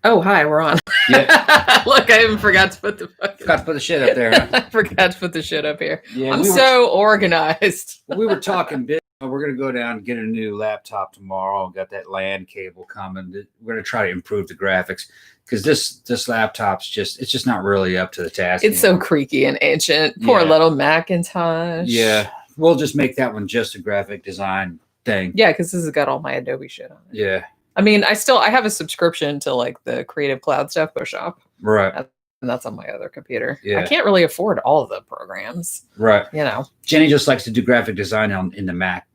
Oh, hi, we're on. Yeah. Look, I even forgot to put the shit up there. Huh? I forgot to put the shit up here. Yeah, I'm so organized. We were talking bit. We're going to go down and get a new laptop tomorrow. Got that LAN cable coming. We're going to try to improve the graphics because this laptop's it's just not really up to the task. It's anymore. So creaky and ancient. Poor little Macintosh. Yeah, we'll just make that one just a graphic design thing. Yeah, because this has got all my Adobe shit on it. Yeah. I mean, I have a subscription to like the Creative Cloud stuff, Photoshop. Right. And that's on my other computer. Yeah. I can't really afford all of the programs. Right. You know. Jenny just likes to do graphic design in the Mac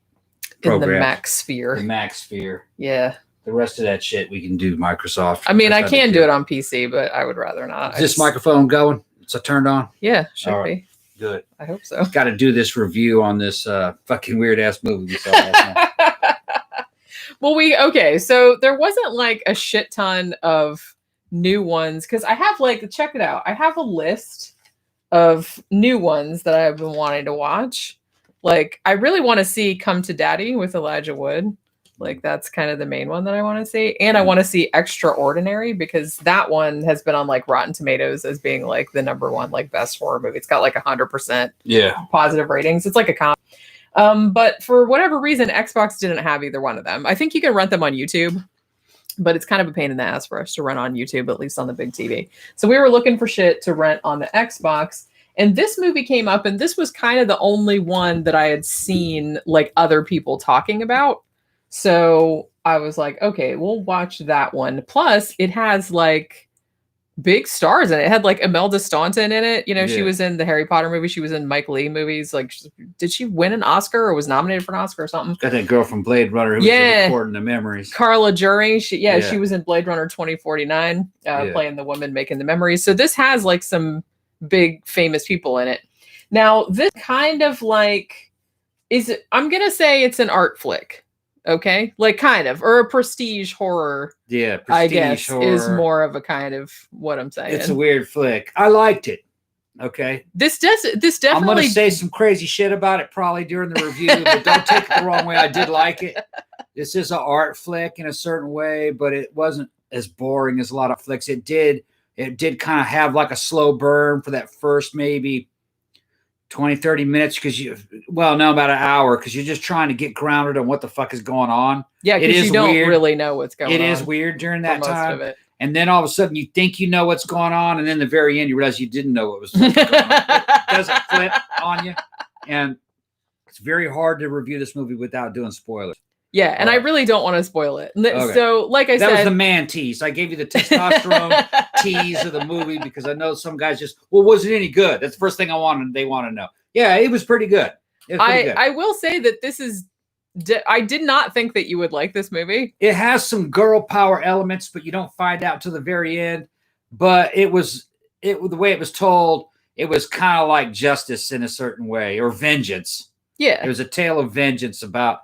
program. In the Mac sphere. The Mac sphere. Yeah. The rest of that shit we can do Microsoft. I mean, I can do it on PC, but I would rather not. Is this microphone going? It's turned on? Yeah, should be. Good. I hope so. Got to do this review on this fucking weird ass movie we saw last night. Well, so there wasn't like a shit ton of new ones because I have check it out. I have a list of new ones that I've been wanting to watch. Like, I really want to see Come to Daddy with Elijah Wood. Like, that's kind of the main one that I want to see. And I want to see Extraordinary because that one has been on like Rotten Tomatoes as being like the #1 like best horror movie. It's got like 100% positive ratings. It's like a comedy. But for whatever reason, Xbox didn't have either one of them. I think you can rent them on YouTube, but it's kind of a pain in the ass for us to rent on YouTube, at least on the big TV. So we were looking for shit to rent on the Xbox. And this movie came up, and this was kind of the only one that I had seen like other people talking about. So I was like, okay, we'll watch that one. Plus, it has like big stars in it. It had like Imelda Staunton in it. You know, she was in the Harry Potter movie. She was in Mike Leigh movies. Like, did she win an Oscar or was nominated for an Oscar or something? Got that girl from Blade Runner who was recording the memories. Carla Jury. She was in Blade Runner 2049, playing the woman making the memories. So this has like some big famous people in it. Now, this kind of like I'm going to say it's an art flick. Okay, like kind of, or a prestige horror. Yeah, prestige I guess horror is more of a kind of what I'm saying. It's a weird flick. I liked it. Okay, this definitely. I'm gonna say some crazy shit about it probably during the review, but don't take it the wrong way. I did like it. This is an art flick in a certain way, but it wasn't as boring as a lot of flicks. It did kind of have like a slow burn for that first maybe 20, 30 minutes about an hour because you're just trying to get grounded on what the fuck is going on. Yeah, because you don't really know what's going on. It is weird during that time. Most of it. And then all of a sudden you think you know what's going on, and then the very end you realize you didn't know what was going on. It doesn't flip on you. And it's very hard to review this movie without doing spoilers. Yeah, and I really don't want to spoil it. Okay. So, like I said... That was the man tease. I gave you the testosterone tease of the movie because I know some guys was it any good? That's the first thing they want to know. Yeah, it was pretty good. I will say that this is... I did not think that you would like this movie. It has some girl power elements, but you don't find out till the very end. But the way it was told, it was kind of like Justice in a certain way, or vengeance. Yeah. It was a tale of vengeance about...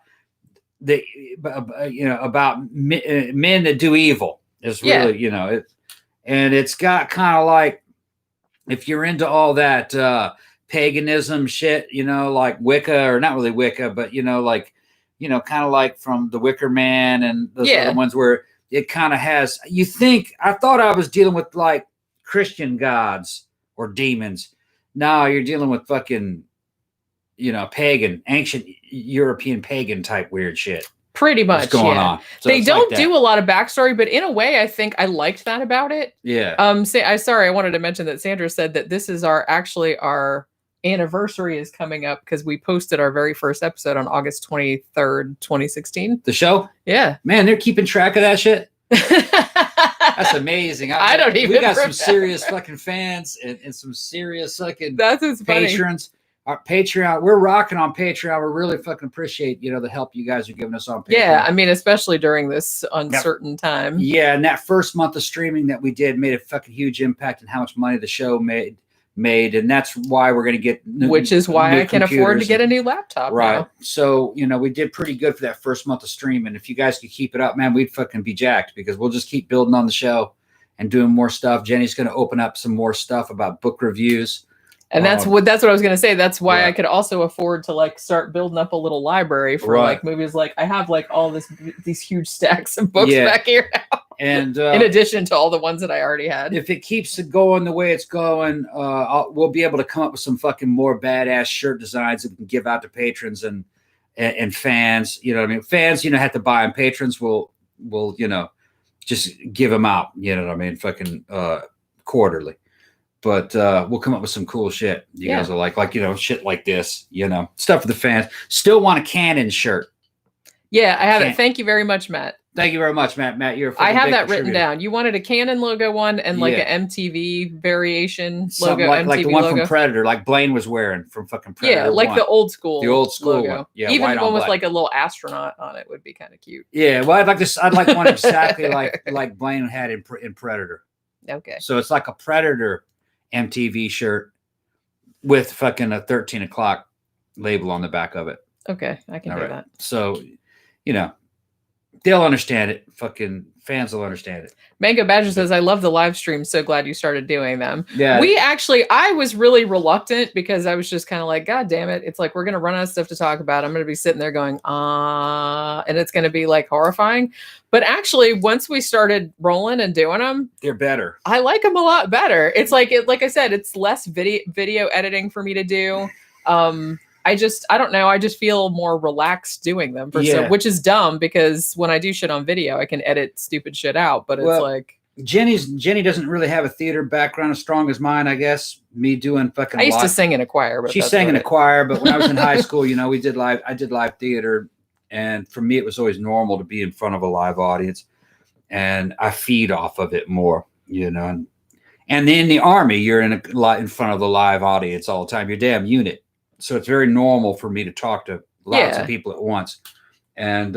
about men that do evil is really and it's got kind of like, if you're into all that paganism shit, like Wicca, or not really Wicca, but kind of like from the Wicker Man and those other ones where it kind of has, I thought I was dealing with like Christian gods or demons. No, you're dealing with fucking pagan, ancient European pagan type weird shit. Pretty much. What's going on? So they don't do a lot of backstory, but in a way, I think I liked that about it. Yeah. I wanted to mention that Sandra said that this is our anniversary is coming up because we posted our very first episode on August 23rd, 2016. The show? Yeah. Man, they're keeping track of that shit. That's amazing. I don't even. We got some serious fucking fans and some serious fucking patrons. Our Patreon, we're rocking on Patreon. We really fucking appreciate, the help you guys are giving us on Patreon. Yeah, I mean, especially during this uncertain time. Yeah, and that first month of streaming that we did made a fucking huge impact on how much money the show made, and that's why we're going to get which is why I can afford to get a new laptop. Right. Now. So, we did pretty good for that first month of streaming. If you guys could keep it up, man, we'd fucking be jacked because we'll just keep building on the show and doing more stuff. Jenny's going to open up some more stuff about book reviews. And that's what I was going to say. That's why I could also afford to like start building up a little library for like movies. Like I have like all these huge stacks of books back here now. And in addition to all the ones that I already had. If it keeps it going the way it's going, we'll be able to come up with some fucking more badass shirt designs that we can give out to patrons and fans. You know what I mean? Fans, have to buy them. Patrons will just give them out. You know what I mean? Fucking quarterly. But we'll come up with some cool shit. You guys will like, shit like this, stuff for the fans. Still want a Canon shirt. Yeah, I have it. Thank you very much, Matt. Thank you very much, Matt. Matt, you're. I have that written down. You wanted a Canon logo one and like an MTV variation logo, like the one logo from Predator, like Blaine was wearing from fucking Predator. Yeah, like the old school logo. One. Yeah, even one with like a little astronaut on it would be kind of cute. Yeah, well, I'd like one exactly like Blaine had in Predator. Okay. So it's like a Predator MTV shirt with fucking a 13 o'clock label on the back of it. Okay, I can do that. So, they'll understand it. Fucking fans will understand it. Mango Badger says, I love the live stream. So glad you started doing them. Yeah. I was really reluctant because I was just kind of like, God damn it. It's like, we're going to run out of stuff to talk about. I'm going to be sitting there going, and it's going to be like horrifying. But actually, once we started rolling and doing them, they're better. I like them a lot better. It's like I said, it's less video editing for me to do. I don't know. I just feel more relaxed doing them, which is dumb because when I do shit on video, I can edit stupid shit out. But it's like Jenny doesn't really have a theater background as strong as mine, I guess. Me doing fucking. I used to sing in a choir. But she sang in a choir, but when I was in high school, I did live theater, and for me, it was always normal to be in front of a live audience, and I feed off of it more, And then in the Army, you're in front of the live audience all the time. You're damn unit. So it's very normal for me to talk to lots of people at once, and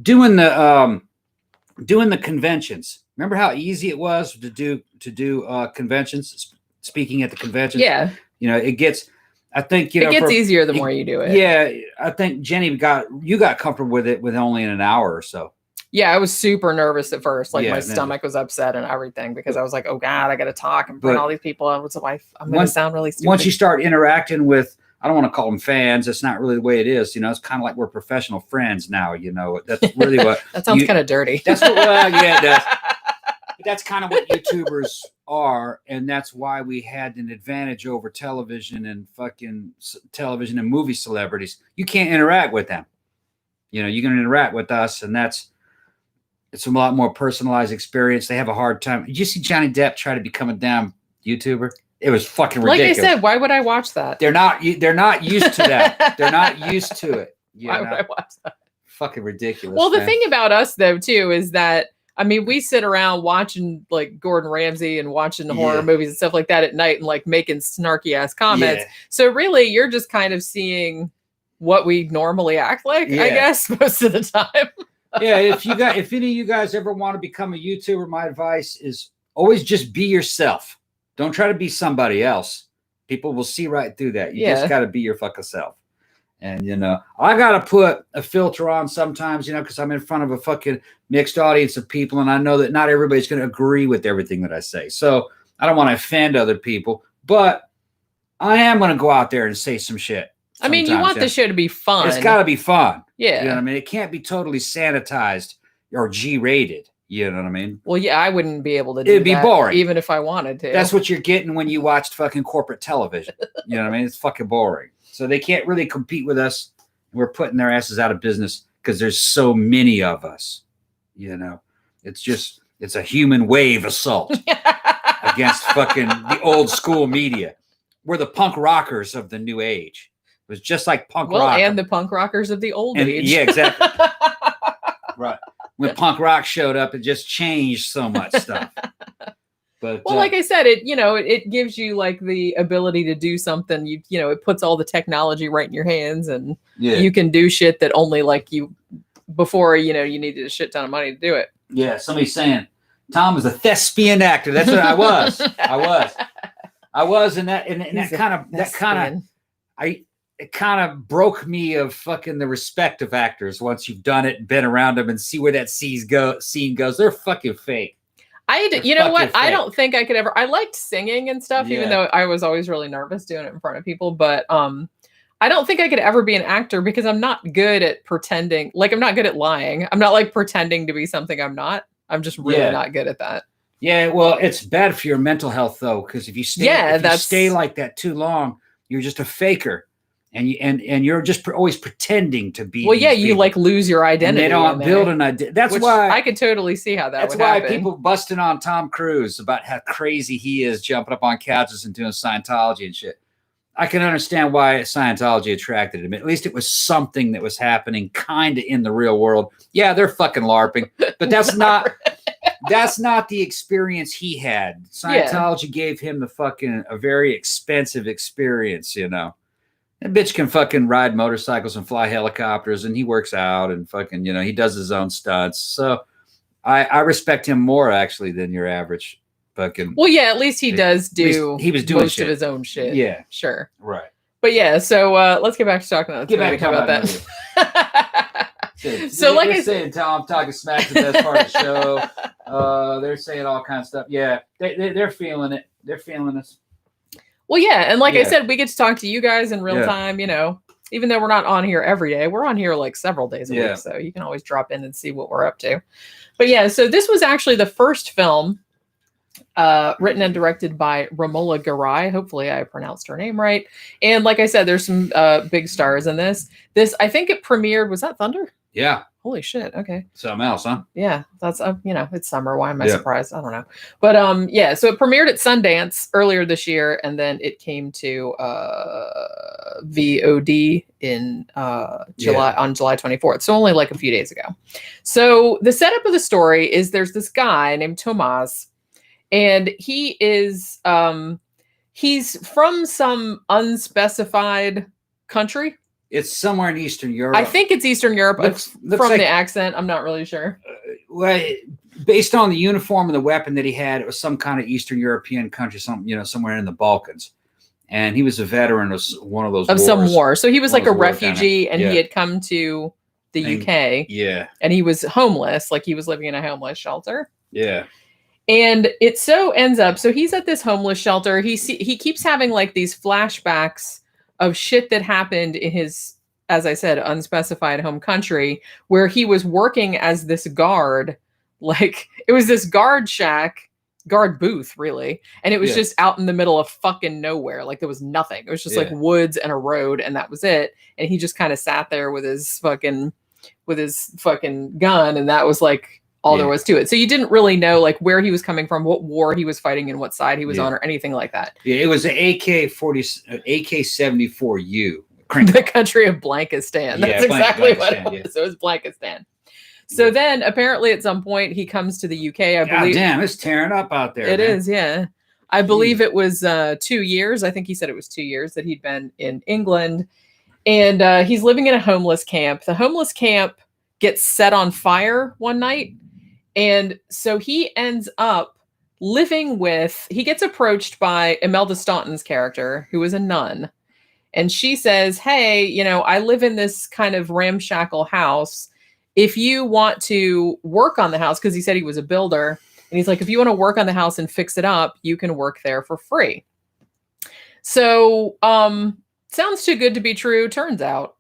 doing the conventions. Remember how easy it was to do conventions? Speaking at the conventions, it gets. I think it gets easier the more you do it. Yeah, I think Jenny got comfortable with it with only in an hour or so. Yeah, I was super nervous at first. Like my stomach was upset and everything because I was like, oh God, I got to talk and bring all these people. I'm going to sound really stupid. Once you start interacting with, I don't want to call them fans. That's not really the way it is. It's kind of like we're professional friends now. That's really what. That sounds kind of dirty. That's what. Well, yeah, it does. But that's kind of what YouTubers are, and that's why we had an advantage over television and movie celebrities. You can't interact with them. You can interact with us, and it's a lot more personalized experience. They have a hard time. Did you see Johnny Depp try to become a damn YouTuber? It was fucking ridiculous. Like I said, why would I watch that? They're not used to that. They're not used to it. Why would I watch that? Fucking ridiculous. Well, the thing about us though too is that we sit around watching like Gordon Ramsay and watching horror movies and stuff like that at night and like making snarky ass comments. Yeah. So really, you're just kind of seeing what we normally act like, I guess, most of the time. Yeah, if any of you guys ever want to become a YouTuber, my advice is always just be yourself. Don't try to be somebody else. People will see right through that. You just got to be your fucking self. And, I got to put a filter on sometimes, because I'm in front of a fucking mixed audience of people. And I know that not everybody's going to agree with everything that I say. So I don't want to offend other people. But I am going to go out there and say some shit. You want the show to be fun. It's got to be fun. Yeah. You know what I mean? It can't be totally sanitized or G-rated. You know what I mean? Well, yeah, I wouldn't be able to do It'd be boring. Even if I wanted to. That's what you're getting when you watched fucking corporate television. You know what I mean? It's fucking boring. So they can't really compete with us. We're putting their asses out of business because there's so many of us. It's a human wave assault against fucking the old school media. We're the punk rockers of the new age. It was just like punk rock. And the punk rockers of the old age. Yeah, exactly. Right. When punk rock showed up, it just changed so much stuff. But like I said, it gives you like the ability to do something. It puts all the technology right in your hands, and you can do shit that only like you before. You needed a shit ton of money to do it. Yeah, somebody's saying Tom was a thespian actor. That's what I was. I was, and it kind of broke me of fucking the respect of actors once you've done it and been around them and see where that scene goes. They're fucking fake. You know what? I don't think I could ever. I liked singing and stuff, even though I was always really nervous doing it in front of people. But I don't think I could ever be an actor because I'm not good at pretending. Like, I'm not good at lying. I'm not like pretending to be something I'm not. I'm just really not good at that. Yeah, well, it's bad for your mental health though, because if you stay like that too long, you're just a faker, and you're just always pretending to be. Well, yeah, you like lose your identity. And they don't build an identity. That's why I could totally see how that. That's would why happen. people busting on Tom Cruise about how crazy he is, jumping up on couches and doing Scientology and shit. I can understand why Scientology attracted him. At least it was something that was happening kind of in the real world. Yeah, they're fucking LARPing, but that's not. That's not the experience he had. Scientology gave him a very expensive experience, you know. That bitch can fucking ride motorcycles and fly helicopters, and he works out and fucking, you know, he does his own stunts. So I respect him more actually than your average fucking. Well, yeah, at least he does do. He was doing most of his own shit. Yeah, sure, right. But yeah, so let's get back to talking about that. So like I said, Tom talking smack the best part of the show. They're saying all kinds of stuff. Yeah, they're feeling it. They're feeling us. Well, yeah, and like I said, we get to talk to you guys in real time. You know, even though we're not on here every day, we're on here like several days a week, so you can always drop in and see what we're up to. But yeah, so this was actually the first film written and directed by Romola Garai. Hopefully I pronounced her name right. And like I said, there's some big stars in this. I think it premiered, was that Thunder? Yeah. Holy shit. Okay. Something else, huh? Yeah. That's, you know, it's summer. Why am I surprised? I don't know. But yeah, so it premiered at Sundance earlier this year, and then it came to VOD in on July 24th. So only like a few days ago. So the setup of the story is there's this guy named Tomas, and he is he's from some unspecified country. It's somewhere in Eastern Europe. I think it's Eastern Europe. Looks from like, the accent, I'm not really sure. Well, based on the uniform and the weapon that he had, it was some kind of Eastern European country, somewhere in the Balkans. And he was a veteran of one of those wars. Some war. So he was like a refugee, and he had come to the UK. Yeah. And he was homeless, like he was living in a homeless shelter. Yeah. And it so ends up, so he's at this homeless shelter. He keeps having like these flashbacks of shit that happened in his, as I said, unspecified home country, where he was working as this guard. Like, it was this guard booth, really. And it was just out in the middle of fucking nowhere. Like, there was nothing. It was just like woods and a road, and that was it. And he just kind of sat there with his fucking gun, and that was like all there was to it. So you didn't really know like where he was coming from, what war he was fighting, and what side he was on, or anything like that. Yeah, it was an AK-74U. The country of Blankistan. That's exactly what it was. Yeah. So it was Blankistan. So then apparently at some point he comes to the UK, I believe. God damn, it's tearing up out there. It is, yeah. I believe it was 2 years. I think he said it was 2 years that he'd been in England. And he's living in a homeless camp. The homeless camp gets set on fire one night. And so he ends up he gets approached by Imelda Staunton's character, who is a nun. And she says, hey, you know, I live in this kind of ramshackle house. If you want to work on the house, because he said he was a builder, and he's like, if you want to work on the house and fix it up, you can work there for free. So, sounds too good to be true. Turns out,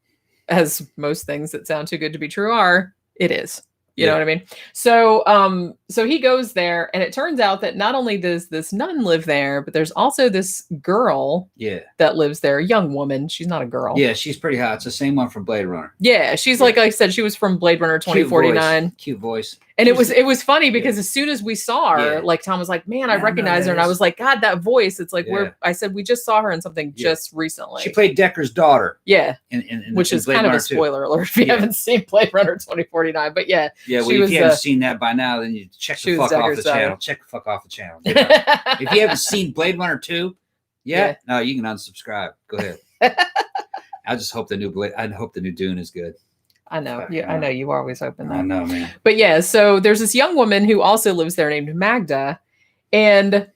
as most things that sound too good to be true are, it is. You know what I mean? So, so he goes there, and it turns out that not only does this nun live there, but there's also this girl that lives there, a young woman. She's not a girl. Yeah, she's pretty hot. It's the same one from Blade Runner. Yeah, she's like I said, she was from Blade Runner 2049. Cute voice. And it was funny because as soon as we saw her, like Tom was like, man, I recognize her. And I was like, God, that voice. It's like I said, we just saw her in something just recently. She played Decker's daughter. Yeah. In which is kind of a spoiler alert if you haven't seen Blade Runner 2049. But yeah. Yeah, well, if you haven't seen that by now, then you check the fuck off the channel. Check the fuck off the channel. If you haven't seen Blade Runner 2 yet, no, you can unsubscribe. Go ahead. I just hope the new Dune is good. I know. Yeah, I know you always open that. I know, man. But yeah, so there's this young woman who also lives there named Magda, and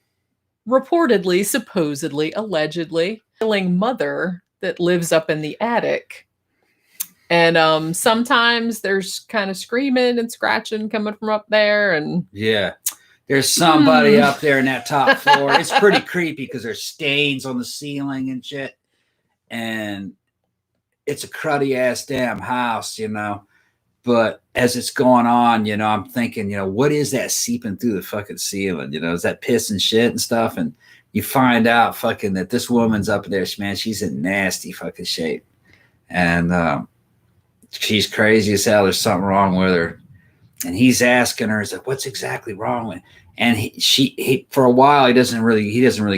reportedly, supposedly, allegedly, killing mother that lives up in the attic. And sometimes there's kind of screaming and scratching coming from up there, and there's somebody up there in that top floor. It's pretty creepy because there's stains on the ceiling and shit, and it's a cruddy ass damn house, you know. But as it's going on, you know, I'm thinking, you know, what is that seeping through the fucking ceiling? You know, is that piss and shit and stuff? And you find out fucking that this woman's up there, man, she's in nasty fucking shape. And she's crazy as hell. There's something wrong with her. And he's asking her, he's like, what's exactly wrong with her? And he for a while, he doesn't really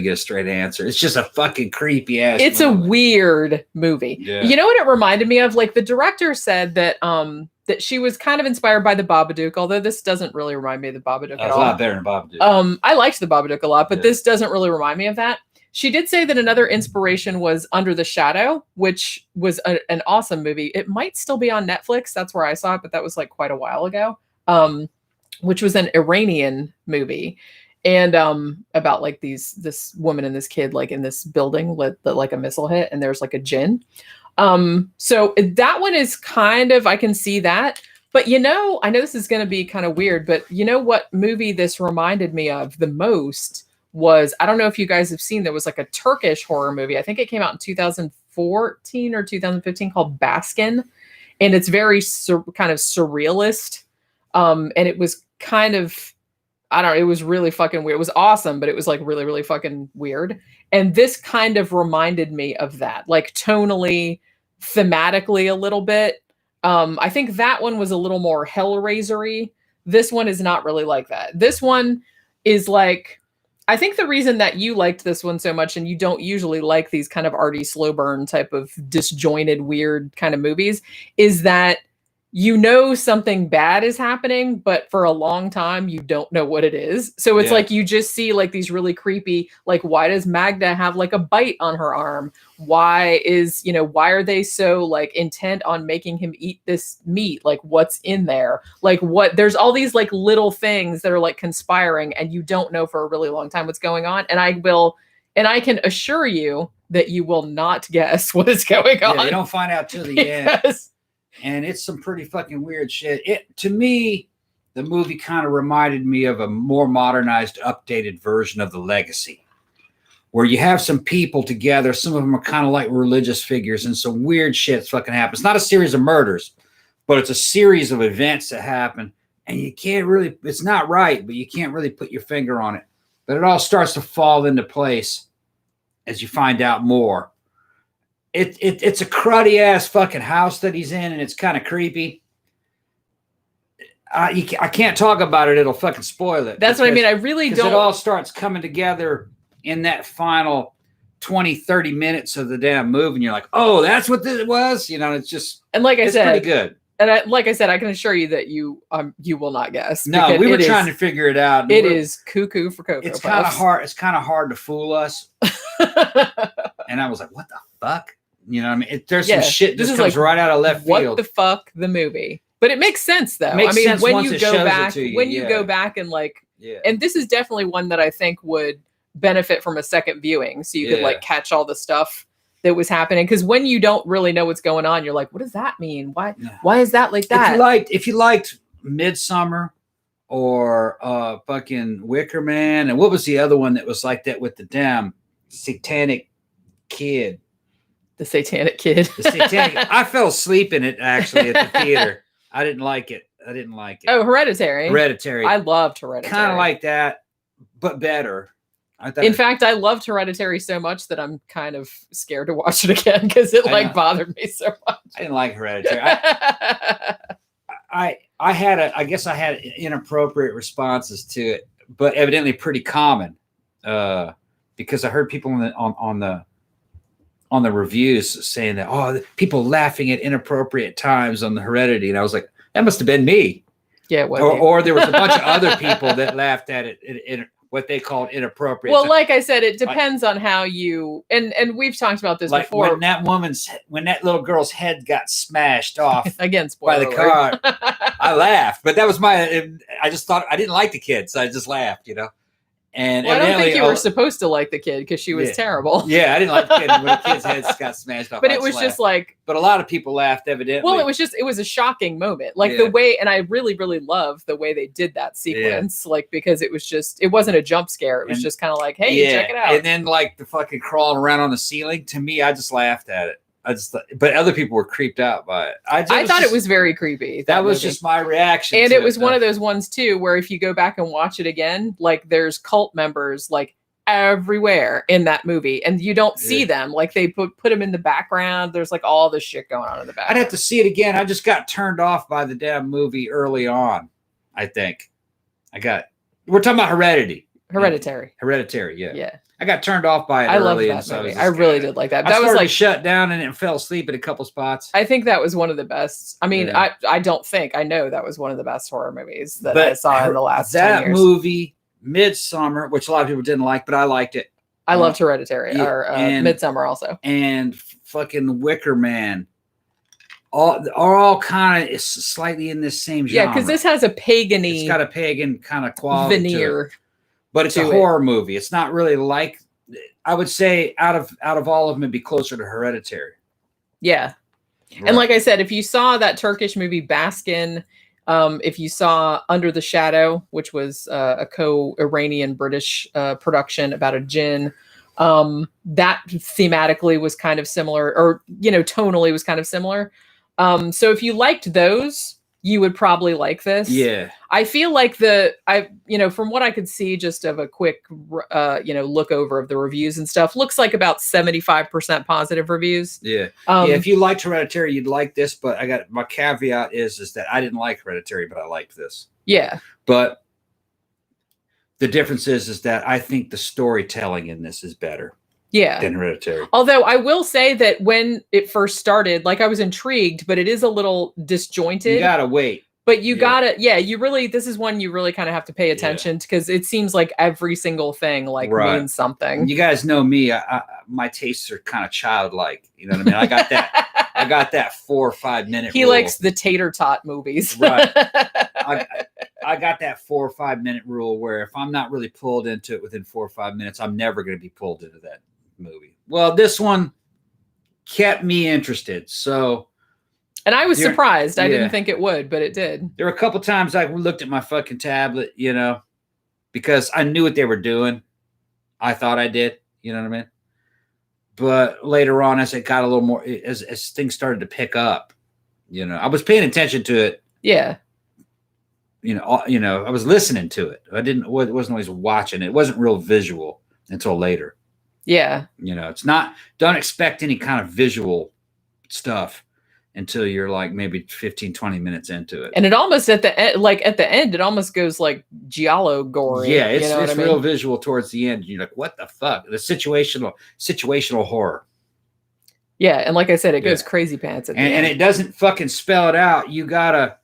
get a straight answer. It's just a fucking creepy ass It's movie. a weird movie. Yeah. You know what it reminded me of? Like the director said that that she was kind of inspired by the Babadook, although this doesn't really remind me of the Babadook at all. It's a lot better than Babadook. I liked the Babadook a lot, but this doesn't really remind me of that. She did say that another inspiration was Under the Shadow, which was an awesome movie. It might still be on Netflix. That's where I saw it, but that was like quite a while ago. Which was an Iranian movie, and about like this woman and this kid like in this building that like a missile hit, and there's like a djinn. So that one is kind of, I can see that, but you know, I know this is going to be kind of weird, but you know what movie this reminded me of the most was, I don't know if you guys have seen, there was like a Turkish horror movie. I think it came out in 2014 or 2015 called Baskin, and it's very kind of surrealist. And it was kind of, I don't know, it was really fucking weird. It was awesome, but it was like really, really fucking weird. And this kind of reminded me of that, like tonally, thematically a little bit. I think that one was a little more Hellraiser-y. This one is not really like that. This one is like, I think the reason that you liked this one so much, and you don't usually like these kind of arty slow burn type of disjointed, weird kind of movies, is that you know something bad is happening, but for a long time, you don't know what it is. So it's like you just see like these really creepy, like, why does Magda have like a bite on her arm? Why are they so like intent on making him eat this meat? Like, what's in there? Like, there's all these like little things that are like conspiring, and you don't know for a really long time what's going on. And I can assure you that you will not guess what is going on. You don't find out till the end. And it's some pretty fucking weird shit. To me, the movie kind of reminded me of a more modernized, updated version of The Legacy, where you have some people together. Some of them are kind of like religious figures, and some weird shit fucking happens. It's not a series of murders, but it's a series of events that happen, and you can't really, it's not right, but you can't really put your finger on it. But it all starts to fall into place as you find out more. It's a cruddy ass fucking house that he's in, and it's kind of creepy. I can't talk about it; it'll fucking spoil it. That's what I mean. I really don't. It all starts coming together in that final 20, 30 minutes of the damn movie, and you're like, "Oh, that's what this was." You know, it's just, and like I said, pretty good. And like I said, I can assure you that you will not guess. No, we were trying to figure it out. It is cuckoo for Cocoa It's Puffs. kind of hard. It's kind of hard to fool us. And I was like, "What the fuck?" You know what I mean? There's some shit that comes like, right out of left field. What the fuck, the movie? But it makes sense, though. Sense when once you it go shows back, it to you, when you go back and like, yeah. And this is definitely one that I think would benefit from a second viewing, so you could like catch all the stuff that was happening. Because when you don't really know what's going on, you're like, what does that mean? Why is that like that? If you liked Midsummer or fucking Wicker Man, and what was the other one that was like that with the damn satanic kid? The Satanic Kid. I fell asleep in it actually at the theater. I didn't like it. Oh, Hereditary. I loved Hereditary. Kind of like that, but better. In fact, I loved Hereditary so much that I'm kind of scared to watch it again because it bothered me so much. I didn't like Hereditary. I guess I had inappropriate responses to it, but evidently pretty common because I heard people on the reviews saying that, people laughing at inappropriate times on the Heredity. And I was like, that must have been me. Yeah. Or there was a bunch of other people that laughed at it in what they called inappropriate. Well, like I said, it depends on how you, and we've talked about this before. When that little girl's head got smashed off again, by the car, I laughed. But that was I just thought, I didn't like the kid. So I just laughed, you know. And I don't think you were supposed to like the kid because she was terrible. Yeah, I didn't like the kid when the kid's head got smashed off. But it was just like. But a lot of people laughed, evidently. Well, it was a shocking moment. Like the way, and I really, really love the way they did that sequence. Like, because it wasn't a jump scare. It was just kind of like, hey, check it out. And then like the fucking crawling around on the ceiling. To me, I just laughed at it. but other people were creeped out by it. I thought it was very creepy. That was just my reaction. And it was one of those ones too, where if you go back and watch it again, like there's cult members like everywhere in that movie, and you don't see them. Like they put them in the background. There's like all this shit going on in the background. I'd have to see it again. I just got turned off by the damn movie early on. I think we're talking about Hereditary, yeah. Yeah. I got turned off by it I early. loved that movie. I really did like that. I That was like shut down and fell asleep at a couple spots. I think that was one of the best. I mean, I know that was one of the best horror movies that I saw in the last 10 years. That movie, Midsummer, which a lot of people didn't like, but I liked it. I loved Hereditary or Midsummer also. And fucking Wicker Man. Are all kind of slightly in this same genre. Yeah, because this has a pagan-y. It's got a pagan kind of quality veneer. But it's a horror movie. It's not really like, I would say out of all of them, it'd be closer to Hereditary. Yeah. Right. And like I said, if you saw that Turkish movie Baskin, if you saw Under the Shadow, which was a co-Iranian British production about a jinn, that thematically was kind of similar, or tonally was kind of similar. So if you liked those, you would probably like this. Yeah. I feel like from what I could see just of a quick, look over of the reviews and stuff, looks like about 75% positive reviews. Yeah. If you liked Hereditary, you'd like this, but my caveat is that I didn't like Hereditary, but I liked this. Yeah. But the difference is that I think the storytelling in this is better. Yeah. Than Hereditary. Although I will say that when it first started, like I was intrigued, but it is a little disjointed. You gotta wait. But you gotta, this is one you really kind of have to pay attention to, because it seems like every single thing means something. You guys know me. My tastes are kind of childlike. You know what I mean? I got that 4 or 5 minute He rule. likes the tater tot movies. Right. I got that 4 or 5 minute rule where if I'm not really pulled into it within 4 or 5 minutes, I'm never going to be pulled into that movie. Well, this one kept me interested. So, and I was surprised. I didn't think it would, but it did. There were a couple times I looked at my fucking tablet, because I knew what they were doing. I thought I did, you know what I mean? But later on, as it got a little more, as things started to pick up, I was paying attention to it. Yeah. I was listening to it. Wasn't always watching it. It wasn't real visual until later. Yeah. Don't expect any kind of visual stuff until you're like maybe 15, 20 minutes into it. And it almost at the end, it almost goes like giallo gory. Yeah, it's real visual towards the end. You're like, what the fuck? The situational horror. Yeah, and like I said, it goes crazy pants at the end. And it doesn't fucking spell it out. You gotta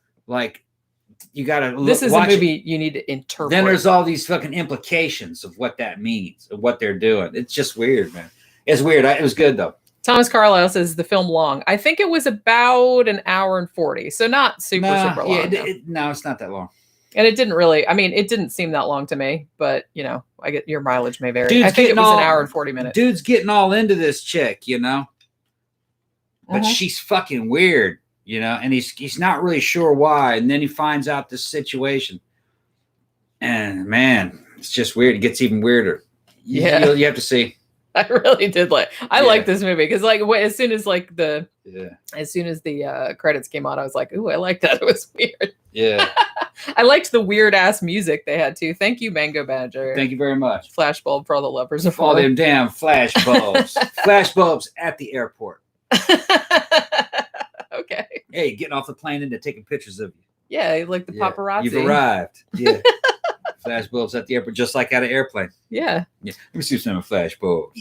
this is a movie you need to interpret. Then there's all these fucking implications of what that means, of what they're doing. It's just weird, man. It's weird. It was good though. Thomas Carlyle says the film long. I think it was about an hour and 40, so not super long. Yeah, no, it's not that long. And it didn't really. I mean, it didn't seem that long to me, but I get your mileage may vary. I think it was an hour and 40 minutes. Dude's getting all into this chick, but she's fucking weird. And he's not really sure why. And then he finds out this situation. And man, it's just weird. It gets even weirder. Yeah. You have to see. I really did I like this movie because as soon as the credits came on, I was like, ooh, I like that. It was weird. Yeah. I liked the weird ass music they had too. Thank you, Mango Badger. Thank you very much. Flashbulb for all the lovers of all them damn flashbulbs. Flashbulbs at the airport. Okay. Hey, getting off the plane and they're taking pictures of you. Yeah, like the paparazzi. You've arrived. Yeah. Flashbulbs at the airport, just like at an airplane. Yeah. Let me see some flashbulbs.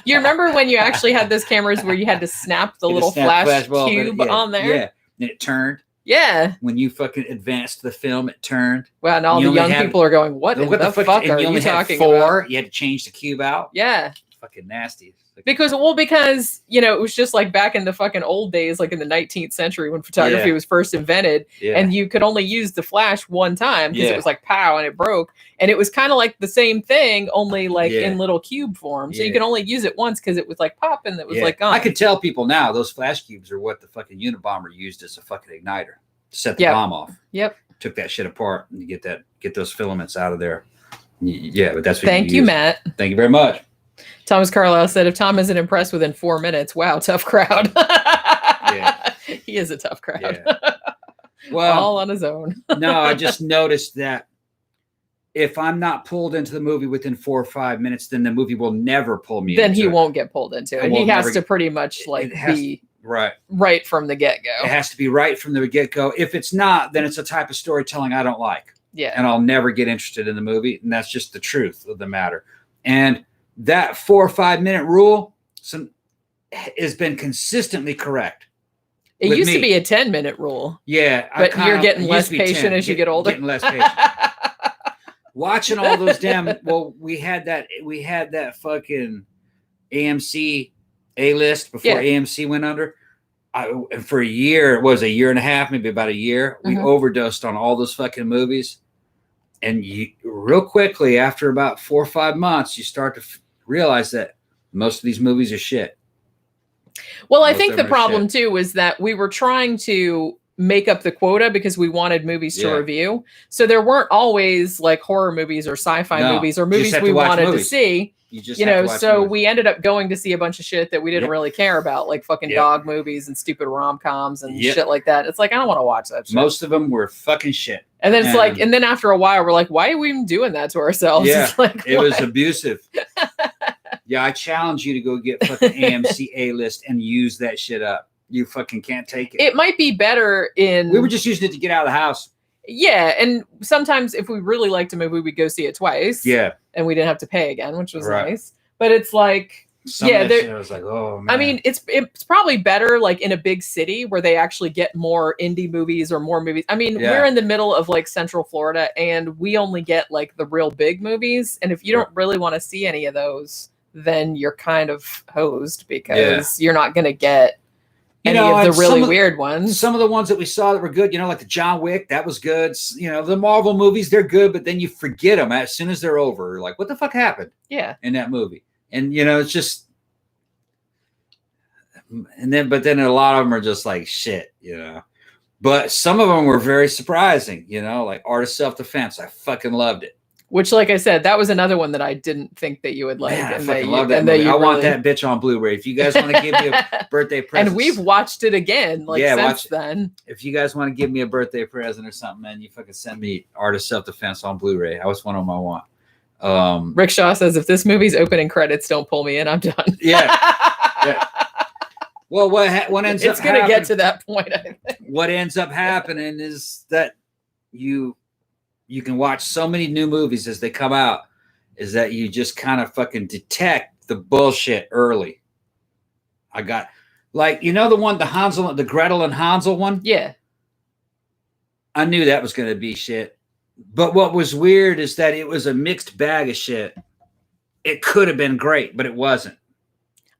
You remember when you actually had those cameras where you had to snap the little flash cube on there? Yeah. And it turned. Yeah. When you fucking advanced the film, it turned. Well, and all the young people are going, what the fuck are you talking about? You had to change the cube out. Yeah. Fucking nasty. Because it was just like back in the fucking old days, like in the 19th century when photography was first invented, and you could only use the flash one time because it was like pow and it broke, and it was kind of like the same thing, only like in little cube form. So you could only use it once because it was like pop and it was like gone. I could tell people now those flash cubes are what the fucking Unabomber used as a fucking igniter to set the bomb off. Yep. Took that shit apart and get those filaments out of there. Yeah, but that's what Thank you, Matt. Thank you very much. Thomas Carlyle said, if Tom isn't impressed within 4 minutes, wow, tough crowd. Yeah. He is a tough crowd. Yeah. Well, all on his own. No, I just noticed that if I'm not pulled into the movie within 4 or 5 minutes, then the movie will never pull me then into he it. won't get pulled into it. He has to pretty much be right from the get-go. It has to be right from the get-go. If it's not, then it's a type of storytelling I don't like. Yeah. And I'll never get interested in the movie. And that's just the truth of the matter. And that 4 or 5 minute rule has been consistently correct. It used to be a 10-minute rule. Yeah. But you're getting less patient as you get older. Getting less patient. Watching all those we had that fucking AMC A-list before AMC went under. And for a year, it was a year and a half, maybe about a year, we overdosed on all those fucking movies. And real quickly, after about 4 or 5 months, you start to realize that most of these movies are shit. Well, I think the problem too was that we were trying to make up the quota because we wanted movies to review. So there weren't always like horror movies or sci-fi movies or movies we wanted to see. So we ended up going to see a bunch of shit that we didn't really care about, like fucking dog movies and stupid rom-coms and shit like that. It's like, I don't want to watch that shit. Most of them were fucking shit. And then it's like, and then after a while, we're like, why are we even doing that to ourselves? Yeah, it's like, it was abusive. Yeah, I challenge you to go get fucking AMC A-list and use that shit up. You fucking can't take it. It might be better in... We were just using it to get out of the house. Yeah, and sometimes if we really liked a movie, we'd go see it twice. Yeah. And we didn't have to pay again, which was nice. But it's like... I was like, oh, man. I mean, it's probably better like in a big city where they actually get more indie movies or more movies. I mean, we're in the middle of like Central Florida and we only get like the real big movies. And if you don't really want to see any of those, then you're kind of hosed because you're not going to get any of the really weird ones. Some of the ones that we saw that were good, like the John Wick, that was good. The Marvel movies, they're good, but then you forget them as soon as they're over. Like, what the fuck happened? Yeah. In that movie. And, it's just, but then a lot of them are just like shit, but some of them were very surprising, like Art of Self-Defense. I fucking loved it. Which, like I said, that was another one that I didn't think that you would like. Man, I fucking love that movie. I want that bitch on Blu-ray. If you guys want to give me a birthday present. And we've watched it again, since then. If you guys want to give me a birthday present or something, man, you fucking send me Art of Self-Defense on Blu-ray. That was one of them I want. Rick Shaw says, if this movie's opening credits don't pull me in, I'm done. Yeah. Well, what ends up it's going to get to that point, I think. What ends up happening is that you can watch so many new movies as they come out, is that you just kind of fucking detect the bullshit early. I got, the Gretel and Hansel one? Yeah. I knew that was going to be shit. But what was weird is that it was a mixed bag of shit. It could have been great, but it wasn't.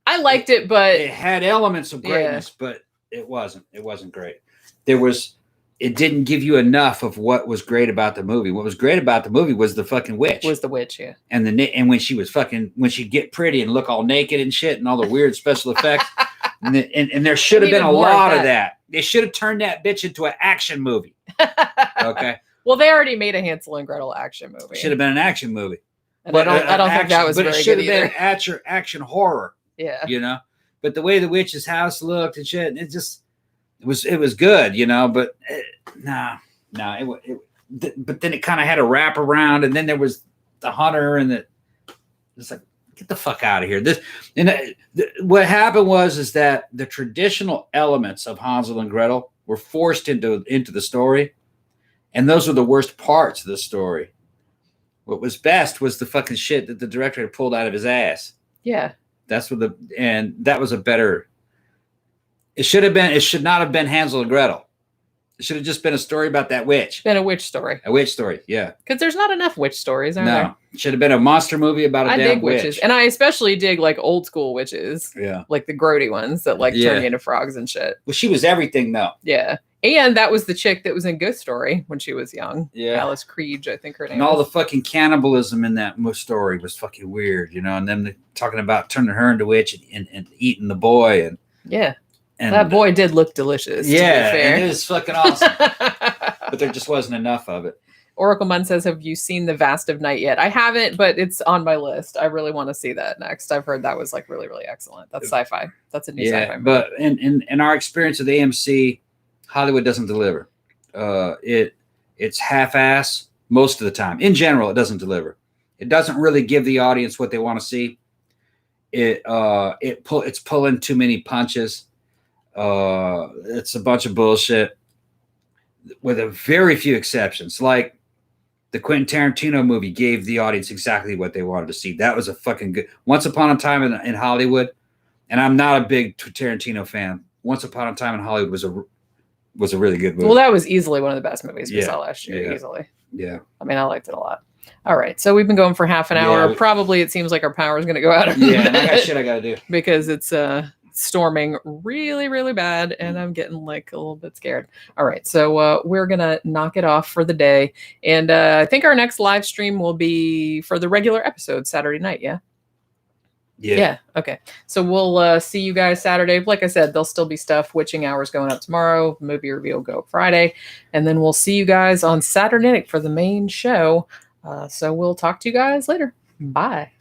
I liked it, but it had elements of greatness, but it wasn't. It wasn't great. It didn't give you enough of what was great about the movie. What was great about the movie was the fucking witch. Was the witch, yeah. And when she'd get pretty and look all naked and shit and all the weird special effects. and there should have been a lot of that. They should have turned that bitch into an action movie. Okay. Well, they already made a Hansel and Gretel action movie. Should have been an action movie. And but I don't think that was very good. But it should have been action horror. Yeah. But the way the witch's house looked and shit, it was good, but but then it kind of had a wrap around, and then there was the hunter, and it's like, get the fuck out of here. What happened is that the traditional elements of Hansel and Gretel were forced into the story, and those were the worst parts of the story. What was best was the fucking shit that the director had pulled out of his ass. Yeah. That was a better. It should not have been Hansel and Gretel. It should have just been a story about that witch. Been a witch story. A witch story, yeah. Because there's not enough witch stories, are there? No. It should have been a monster movie about a damn dig witch. Witches. And I especially dig like old school witches. Yeah. Like the grody ones that turn you into frogs and shit. Well, she was everything though. Yeah. And that was the chick that was in Ghost Story when she was young. Yeah. Alice Creed, I think her name And all the fucking cannibalism in that story was fucking weird, and then talking about turning her into a witch and eating the boy. And yeah. And that boy did look delicious. Yeah. To be fair. And it was fucking awesome. But there just wasn't enough of it. Oracle Munn says, have you seen The Vast of Night yet? I haven't, but it's on my list. I really want to see that next. I've heard that was like really, really excellent. That's sci-fi. That's a new sci-fi movie. But in our experience with AMC, Hollywood doesn't deliver. It's half-ass most of the time. In general, it doesn't deliver. It doesn't really give the audience what they want to see. It's pulling too many punches. It's a bunch of bullshit with a very few exceptions. Like the Quentin Tarantino movie gave the audience exactly what they wanted to see. That was a fucking good Once Upon a Time in Hollywood. And I'm not a big Tarantino fan. Once Upon a Time in Hollywood was a really good movie. Well, that was easily one of the best movies we saw last year. Easily. Yeah. I mean, I liked it a lot. All right. So we've been going for half an hour. Probably it seems like our power is going to go out. And I got shit I got to do. Because it's storming really, really bad. And I'm getting like a little bit scared. All right. So we're going to knock it off for the day. And I think our next live stream will be for the regular episode Saturday night. Yeah. Yeah. Okay. So we'll see you guys Saturday. Like I said, there'll still be stuff. Witching Hours going up tomorrow. Movie review will go up Friday. And then we'll see you guys on Saturday night for the main show. So we'll talk to you guys later. Bye.